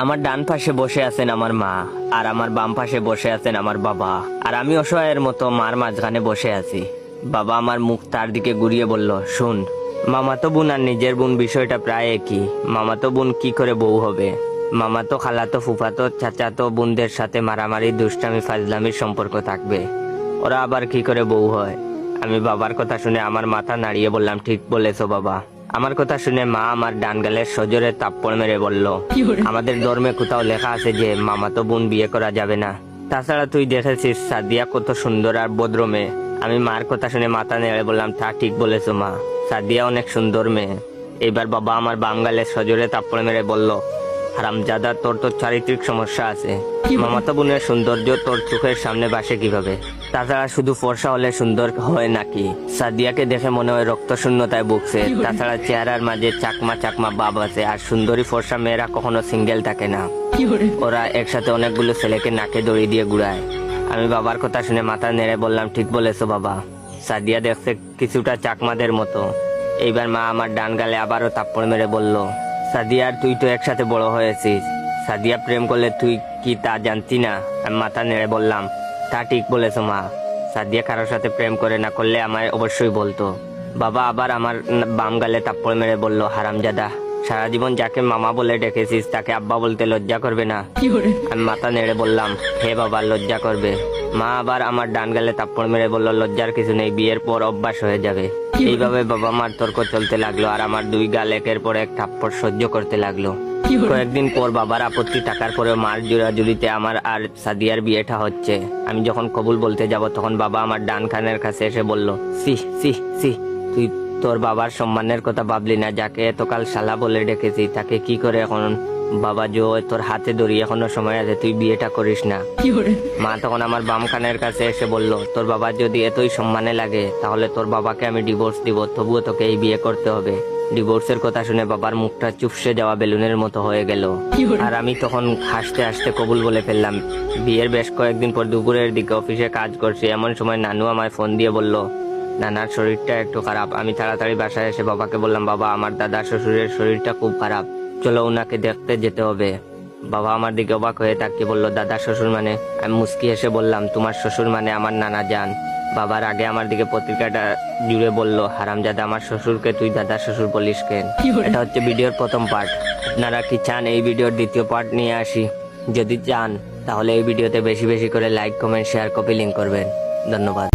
আমার ডান পাশে বসে আছেন আমার মা, আর আমার বাম পাশে বসে আছেন আমার বাবা, আর আমি অসহায়ের মতো মার মাঝখানে বসে আছি। বাবা আমার মুখ তার দিকে ঘুরিয়ে বলল, শুন, মামাতো বোন আর নিজের বোন বিষয়টা প্রায় একই। মামাতো বোন কি করে বউ হবে? মামাতো, খালাতো, ফুফাতো, চাচাতো বোনদের সাথে মারামারি, দুষ্টামি, ফাজলামির সম্পর্ক থাকবে, ওরা আবার কি করে বউ হয়? আমি বাবার কথা শুনে আমার মাথা নাড়িয়ে বললাম, ঠিক বলেছো বাবা। আমার কথা শুনে মা আমার ডান গালের সজোরে থাপ্পড় মেরে বলল, আমাদের ধর্মে কোথাও লেখা আছে যে মামাতো বোন বিয়ে করা যাবে না? তাছাড়া তুই দেখেছিস সাদিয়া কত সুন্দর আর ভদ্র মেয়ে। আমি মার কথা শুনে মাথা নেড়ে বললাম, তা ঠিক বলেছো মা, সাদিয়া অনেক সুন্দর মেয়ে। এবার বাবা আমার বাম গালের সজোরে থাপ্পড় মেরে বলল, হারামজাদা, তোর তো চারিত্রিক সমস্যা আছে। মামাতো বোনের সৌন্দর্য তোর চোখের সামনে ভাসে কিভাবে? তাছাড়া শুধু ফর্সা হলে সুন্দর হয় নাকি? সাদিয়াকে দেখে মনে হয় রক্ত শূন্যতায় ভুগছে। তাছাড়া চেহারার মাঝে চাকমা চাকমা ভাব আছে, আর সুন্দরী ফর্সা মেয়েরা কখনো সিঙ্গেল থাকে না, ওরা একসাথে অনেকগুলো ছেলেকে নাকে দড়ি দিয়ে ঘুরায়। আমি বাবার কথা শুনে মাথা নেড়ে বললাম, ঠিক বলেছো বাবা, সাদিয়া দেখছে কিছুটা চাকমাদের মতো। এইবার মা আমার ডান গালে আবারও থাপ্পড় মেরে বলল, সাদিয়া আর তুই তো একসাথে বড় হয়েছিস, সাদিয়া প্রেম করলে তুই কি তা জানতি না? আমি মাথা নেড়ে বললাম, তা ঠিক বলেছো মা, সাদিয়া কারোর সাথে প্রেম করে না, করলে আমায় অবশ্যই বলতো। বাবা আবার আমার বাম গালে থাপ্পড় মেরে বলল, হারামজাদা, সারা জীবন যাকে মামা বলে ডেকেছিস তাকে আব্বা বলতে লজ্জা করবে না? আমি মাথা নেড়ে বললাম, হে বাবা, লজ্জা করবে। মা আবার আমার ডান গালে থাপ্পড় মেরে বলল, লজ্জার কিছু নেই, বিয়ের পর অভ্যাস হয়ে যাবে। এইভাবে বাবা মার তর্ক চলতে লাগলো, আর আমার দুই গাল একের পর এক থাপ্পড় সহ্য করতে লাগলো। কয়েকদিন পর বাবার আপত্তি থাকার পরেও মার জোরাজুরিতে আমার আর সাদিয়ার বিয়েটা হচ্ছে। আমি যখন কবুল বলতে যাব তখন বাবা আমার ডান কানের কাছে এসে বলল, সি সি সি, তুই তোর বাবার সম্মানের কথা ভাবলি না? যাকে এতকাল শালা বলে ডেকেছি তাকে কি করে এখন বাবা জো? তোর হাতে ধরি, এখনো সময় আছে, তুই বিয়েটা করিস না। মা তখন আমার বাম কানের কাছে এসে বলল, তোর বাবা যদি এতই সম্মানে লাগে তাহলে তোর বাবাকে আমি ডিভোর্স দিব, তবুও তোকে এই বিয়ে করতে হবে। ডিভোর্সের কথা শুনে বাবার মুখটা চুপসে যাওয়া বেলুনের মতো হয়ে গেল, আর আমি তখন হাসতে হাসতে কবুল বলে ফেললাম। বিয়ের বেশ কয়েকদিন পর দুপুরের দিকে অফিসে কাজ করছি, এমন সময় নানু আমায় ফোন দিয়ে বলল, নানার শরীরটা একটু খারাপ। আমি তাড়াতাড়ি বাসায় এসে বাবাকে বললাম, বাবা, আমার দাদা শ্বশুরের শরীরটা খুব খারাপ, চলো ওনাকে দেখতে যেতে হবে। বাবা আমার দিকে অবাক হয়ে তাকিয়ে বলল, দাদা শ্বশুর মানে? আমি মুস্কি হেসে বললাম, তোমার শ্বশুর মানে আমার নানা যান। বাবার আগে আমার দিকে পত্রিকাটা জুড়ে বলল, হারামজাদা, আমার শ্বশুরকে তুই দাদা শ্বশুর বলিস কেন? এটা হচ্ছে ভিডিওর প্রথম পার্ট। আপনারা কি চান এই ভিডিওর দ্বিতীয় পার্ট নিয়ে আসি? যদি চান তাহলে এই ভিডিওতে বেশি বেশি করে like, comment, share, copy link করবেন। ধন্যবাদ।